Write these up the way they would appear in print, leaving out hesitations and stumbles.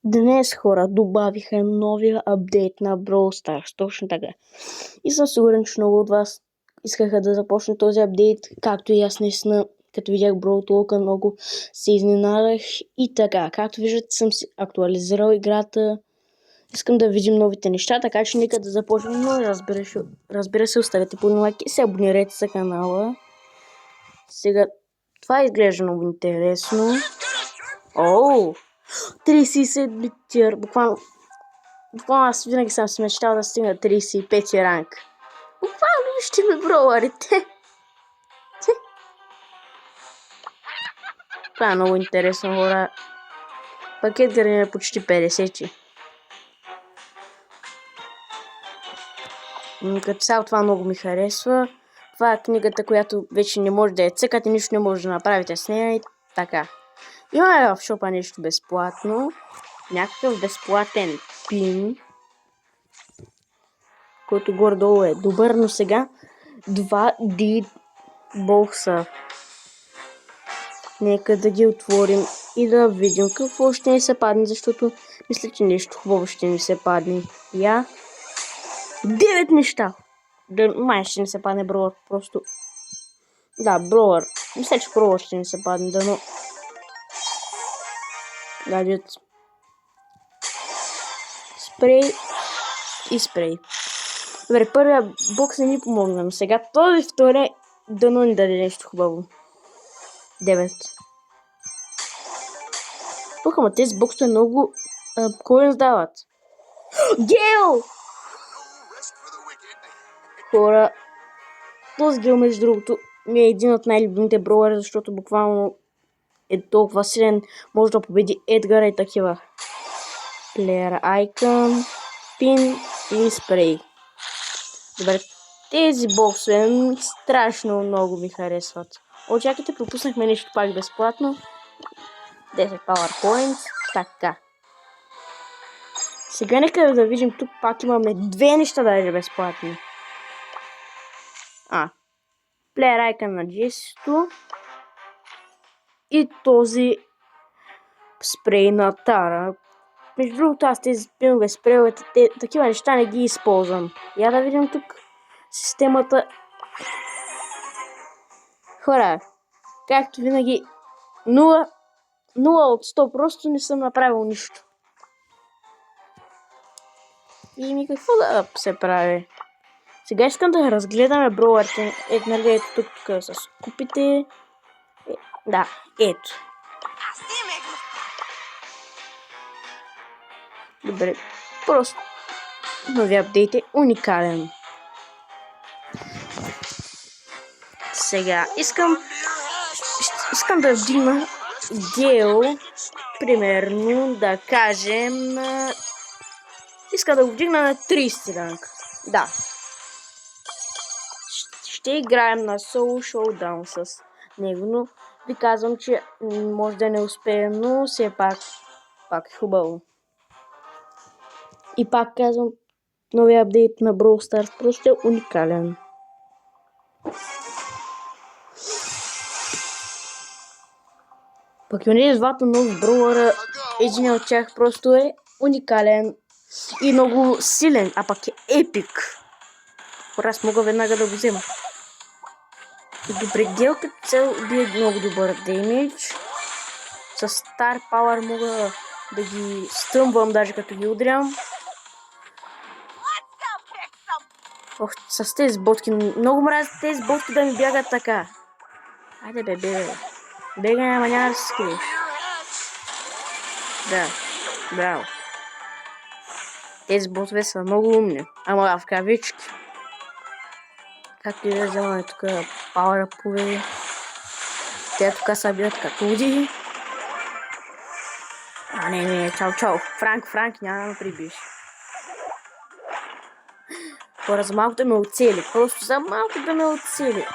Днес хора добавиха новия апдейт на Brawl Stars, точно така. И съм сигурен, че много от вас искаха да започне този апдейт, както и аз наистина, като видях Brawl толкова много, се изненадах и така. Както виждате, съм си актуализирал играта. Искам да видим новите неща, така че нека да започнем, но разбира се, оставете по лайк и се абонирайте за канала. Сега, това изглежда много интересно. Оу! 37 тир, буквално аз винаги съм си мечтал да стигна 35 ранг. Буквално вижте ми броуърите. Това е много интересно, хора. Пакет гърни е почти 50. Като цяло това много ми харесва. Това е книгата, която вече не може да я цъкате, нищо не може да направите с нея и така. Имаме в шопа нещо безплатно. Някакъв безплатен пин, който горе-долу е добър, но сега 2D бокса. Нека да ги отворим и да видим какво ще ни се падне, защото мисля, че нещо хубаво ще ни се падне. 9 неща. Май ще ни се падне броуър, просто. Да, броуър. Мисля, че броуър ще ни се падне, дано. Гаджет. Спрей и спрей. Добре, първия бокс не ни помогна, но сега този втория дано ни даде нещо хубаво. 9. Ама тези боксове много коин дават. Гейл! Хора, този гейл между другото ми е един от най-любимите броуъри, защото буквално е толкова силен, може да победи Едгара и такива. Player Icon, Pin и Spray. Добре, тези боксове страшно много ми харесват. Очакайте, пропуснахме нещо пак безплатно. 10 PowerPoint. Така. Сега нека да видим, тук пак имаме две неща даже безплатни. Player Icon на Джесито и този спрей на Тара. Между другото, аз тези пинове спрейовете, такива неща не ги използвам. Я да видим тук системата. Хора, както винаги, 0 от 100, просто не съм направил нищо. И какво да се прави? Сега искам да разгледаме броуърите. Нали, ето тук с купите. Да, ето. Добре, просто нови апдейт е уникален. Сега искам да вдигна Гейл, примерно да кажем, искам да го вдигна на 30 ранг. Да. Ще играем на Soul Showdown с него, но ви казвам, че може да не успеем, но все пак е хубаво. И пак казвам, новия апдейт на Brawl Stars просто е уникален. Пък има двата нови броуъра, един от тях просто е уникален и много силен, а пък е епик. Аз мога веднага да го взема. Добре, Гейл като цел бие много добър демидж. С Star Power мога да ги стръмвам, даже като ги удрям. Ох, с тези ботки, много мразя тези ботки да ми бягат така. Айде бе. Бегай, ама няма да се скриеш. Да, браво. Тези ботове са много умни, ама в кавички. Както и да вземаме тук пауър-апове. Те тук са бият като луди. Не, чао. Франк, няма да ме прибиш. Хора, за малко да ме оцели. Просто за малко да ме оцели.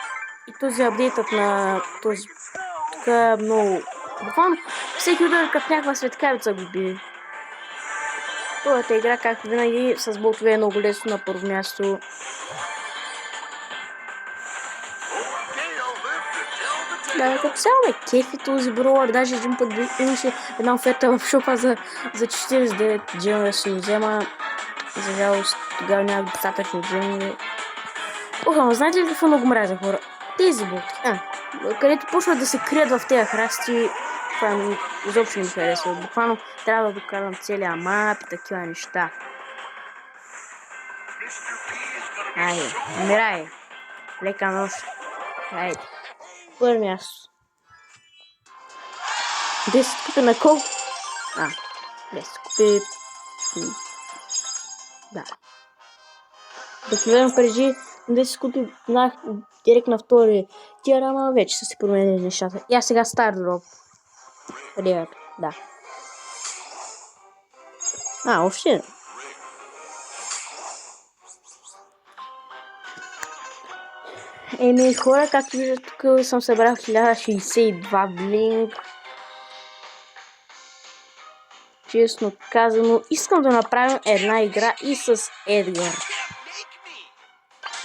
И този апдейтът на този тук е много. Буквално всеки удар като някаква светкавица го бие. Твоята игра, както винаги, с ботове е много лесно на първо място. Като цяло ме кефи този броуър, даже един път имаше една оферта в шопа за 49 джема да си взема. За жалост, тогава нямах достатъчно джеми. Ама знаете ли какво много мразя, хора? Тези болти. Където почват да се крият в тези храсти, това изобщо не ми харесва. Буквално трябва да докарвам целия мап и такива неща. Айде, умирай. Лека нощ. Айде. Първи място. 10 купи на колко? 10 купи... Да. Обикновено преди 10 купи нах директ на втори тир, ама вече са се променили нещата. И аз сега стар дроп. Ревер, да. Още. Хора, както виждате, тук съм събрал 1062 блинк. Честно казано, искам да направим една игра и с Едгар.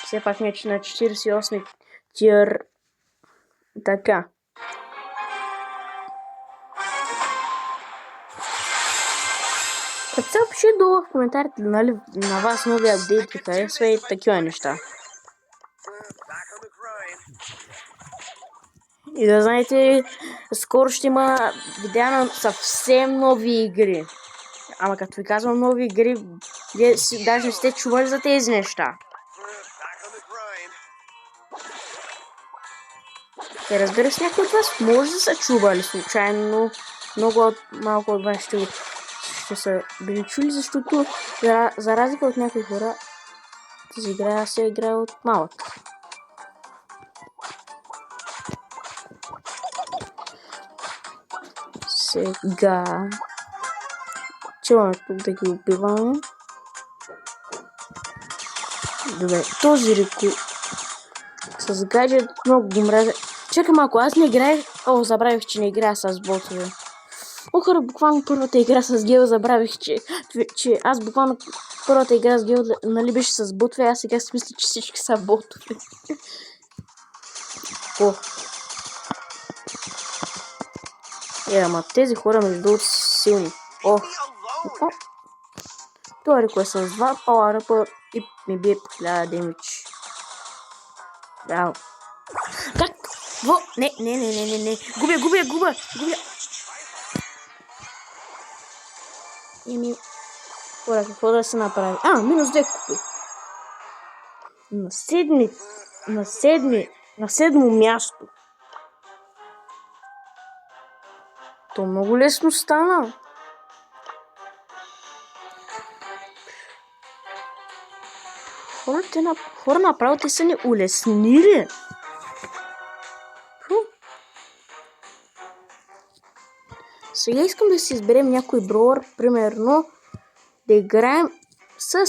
Все пак вече на 48 тир. Така. Като се пиши долу в коментарите, нали на вас нови апдейти харесва и такива неща. И да знаете, скоро ще има видеа на съвсем нови игри. Ама като ви казвам нови игри, вие даже не сте чували за тези неща. И разбира се, някои от вас може да са чували случайно, но малко от вас ще са били чули, защото за разлика от някои хора, тази игра се играе от малък. Сега... Чуваме тук да ги убиваме. Добре, този реку с гаджет много го мразя. Чакай малко, аз не играех... забравих, че не играя с ботове. Хора, буквално първата игра с Гео забравих, че аз буквално първата игра с Гео, нали беше с ботове, аз сега си мисля, че всички са ботове. Ама тези хора между другото са силни. Това реко е с 2 пауъръпа и ми бие по 1000 демидж. Браво. Как? Не. Губя. Хора, какво да се направи? Минус 2 купи. На седмо място. То много лесно стана. Хора направо те са ни улеснили. Сега искам да си изберем някой броуър, примерно да играем с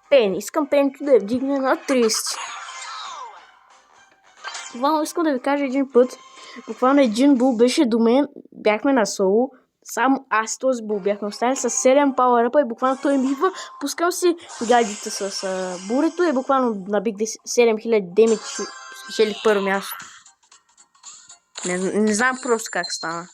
Пен. Искам Пенто да я вдигне на 30. Буквално искам да ви кажа един път. Буквално един бул беше до мен, бяхме на соло. Само аз и този бул бяхме останали с 7 пауъръпа и буквално той ми идва. Пускам си гаджета с бурето и буквално набих 7000 демидж, спечелих първо място. Не знам просто как стана.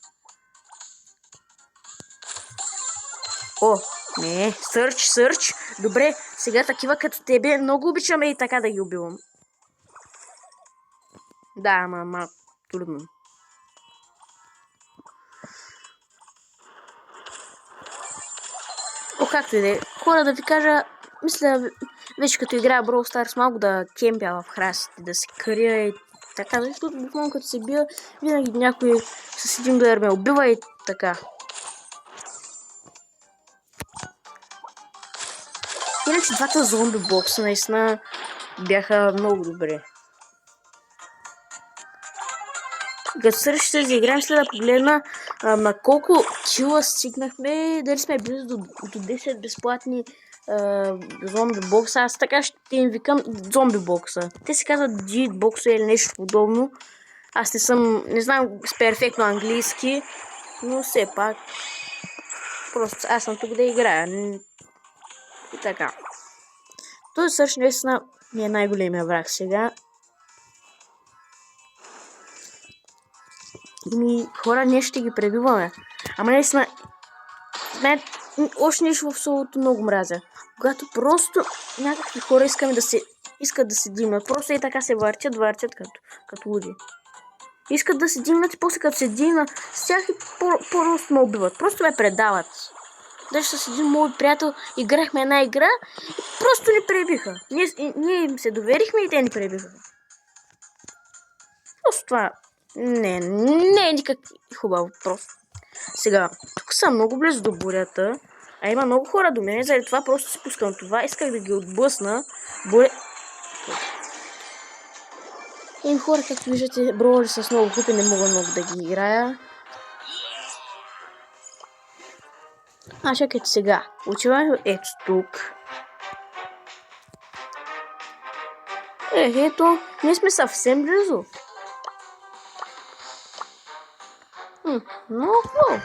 Не, сърч. Добре, сега такива като тебе много обичаме и така да ги убивам. Да, ама трудно. Както и да е. Хора, да ви кажа, мисля, вече като играя Brawl Stars малко да кемпя в храстите, да се крия и така, защото буквално като се бия, винаги някой с един удар ме убива и така. Иначе двата зомби бокса наистина бяха много добре. Като срещу да заиграем, след да погледна на колко кила стигнахме, дали сме близо до 10 безплатни зомби бокса. Аз така ще им викам зомби бокса. Те се казват дит бокса или нещо подобно. Аз не знам с перфектно английски, но все пак просто аз съм тук да играя. И така. Този сърч наистина ми е най-големия враг сега. Хора, ние ще ги пребиваме. Ама наистина, още нещо в солото много мразя. Когато просто някакви хора искат да се димнат. Просто и така се въртят като луди. Искат да се димнат и после като се димна с тях и просто ме убиват. Просто ме предават. Даже с един мой приятел играхме една игра и просто ни пребиха. Ние им се доверихме и те ни пребиха. Просто това не е никак хубаво просто. Сега, тук съм много близо до бурята, а има много хора до мен, заради това просто си пускам това. Исках да ги отблъсна. Им хора, както виждате, броли с много купи, не мога много да ги играя. Чакайте сега. Отиваме ето тук. Ето, ние сме съвсем близо. Много хубаво.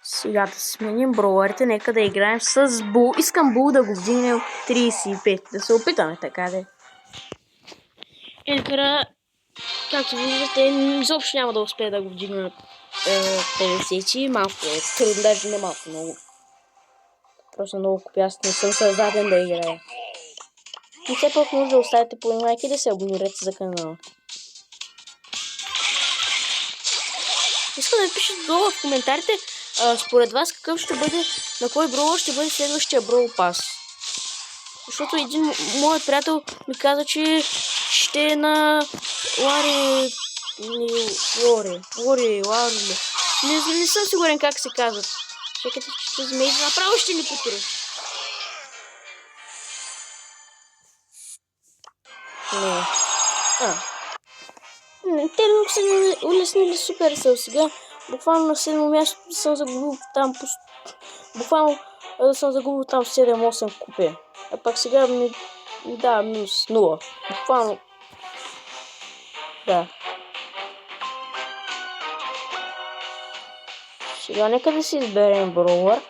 Сега да сменим броуърите, нека да играем с Бул. Искам Бул да го вдигнем 35, да се опитаме така де. Хора, както виждате, изобщо няма да успея да го вдигна 50, малко е трудно, даже не малко, много. Просто много купи, аз не съм създаден да играя. И все пак може да оставите по лайк и да се абонирате за канала. Искам да пишете долу в коментарите според вас какъв ще бъде, на кой броуър ще бъде следващия Brawl Pass. Защото един моят приятел ми каза, че ще е на Лари... Не съм сигурен как се казват. Чекайте, ще змейзи, направо ще ни потури. Те много са улеснили супер сел сега. Буквално на 7 място съм загубил там буквално съм загубил там 7-8 купе. А пак сега ми дава минус 0. Буквално. Да. Сега нека да си изберем броуър.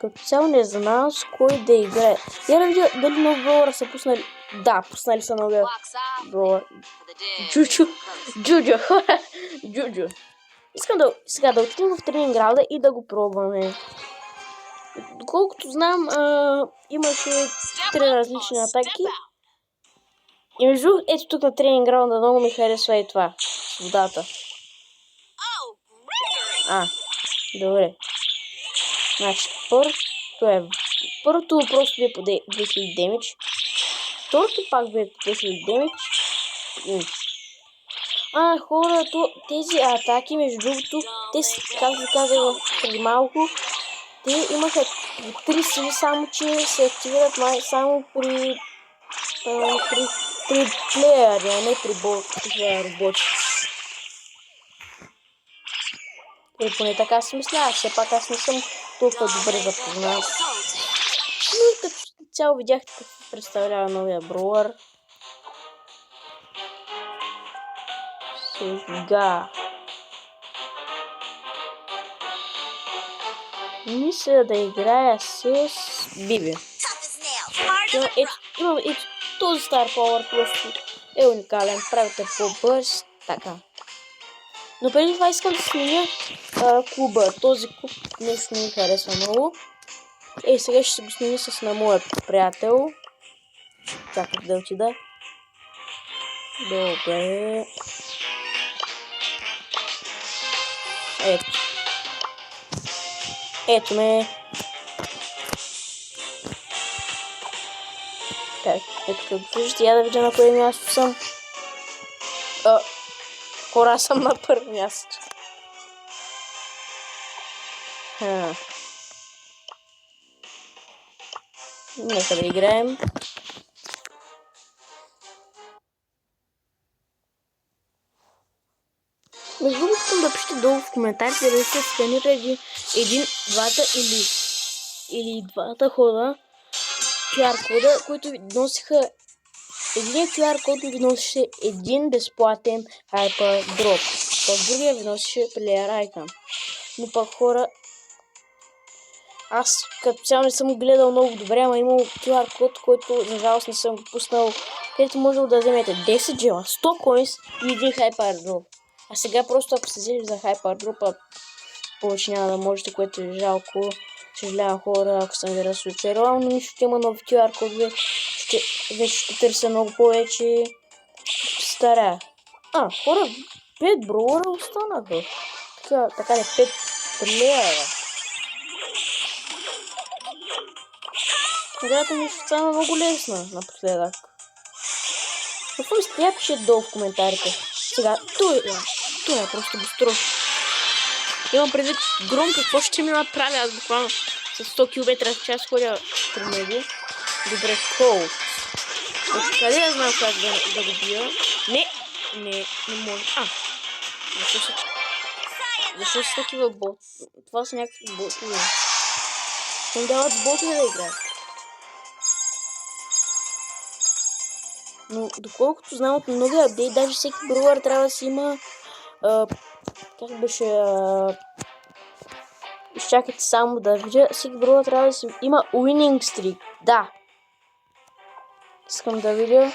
Като цяло не знам с кой да играе. Я да видя дали нов броуър са пуснали. Да, пуснали са новия броуър. Джуджу. Искам сега да отидем в тренинг града и да го пробваме. Доколкото знам, имаше 3 различни атаки. И между ето тук на тренинг граунда много ми харесва и това. Водата. Добре. Значи, първото просто бе по 2000 демидж. Второто пак бе по 2000 демидж. Хора, тези атаки, между другото, те, както казах преди малко, те имаха 3 сили, само че се активират само при плеери, а не при роботи. Поне така си мисля, все пак аз не съм толкова добре запознат. Но като цяло видяхте какво представлява новия броуър. Сега мисля да играя с Биби. Ето този Star Power просто е уникален, правите по-бърз, така. Но преди това искам да сменя клуба. Този клуб нещо ми харесва много. Сега ще се го сменя с на моят приятел. Чакай да отида. Добре. Ето ме. Ето като виждате, я да видя на кое място съм. Хора, съм на първо място. Нека да играем. Между другото, да пишете долу в коментарите дали се сканира двата или двата хода QR кода, които ви носиха. Единият QR код ви носеше един безплатен Hyper Drop, пък другия ви носеше Player Icon. Но пък хора, Аз като цяло не съм гледал много добре, ама имал QR код, който за жалост не съм го пуснал, където може да вземете 10 джела, 100 коинс и един хайпер дроп. А сега просто ако сте взели за хайпер дропа, повече няма да можете, което е жалко. Съжалявам хора, ако съм ви разочаровал, но нищо има нови QR кодове. Вече ще търся много повече. Ще старая. Хора, 5 броуъра останаха. Така ли, 5 лева. Играта ми ще стана много лесна напоследък. Какво ми сте, пишете долу в коментарите. Сега, това е просто быстро. Имам предвид Гром какво ще ми направя, аз буквално с 100 км в час ходя при него. Добре, Колт. Къде я знам как да го бия? Не може. Защо са такива бот? Това са някакви ботове. Ще дават с ботове да играят. Но доколкото знам от новия апдейт, даже всеки броуър трябва да си има... как беше... изчакайте само да видя. Всеки броуър трябва да си има winning streak. Да. Искам да видя.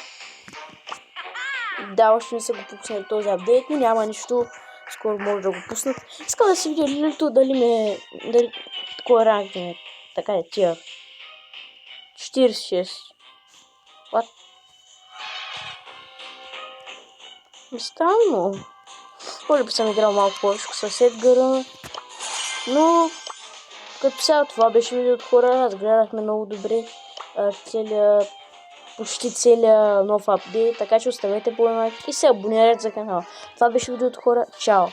Да, още не са го пуснали този апдейт, но няма нищо. Скоро може да го пуснат. Искам да си видя лилито дали такова ранг е. Така е, тия. 46. What? Странно. Може би съм играл малко повече с Едгара. Но като сега това беше видео от хора. Разгледахме много добре почти целият нов апдейт. Така че оставете по лайк и се абонирайте за канала. Това беше видео от хора. Чао!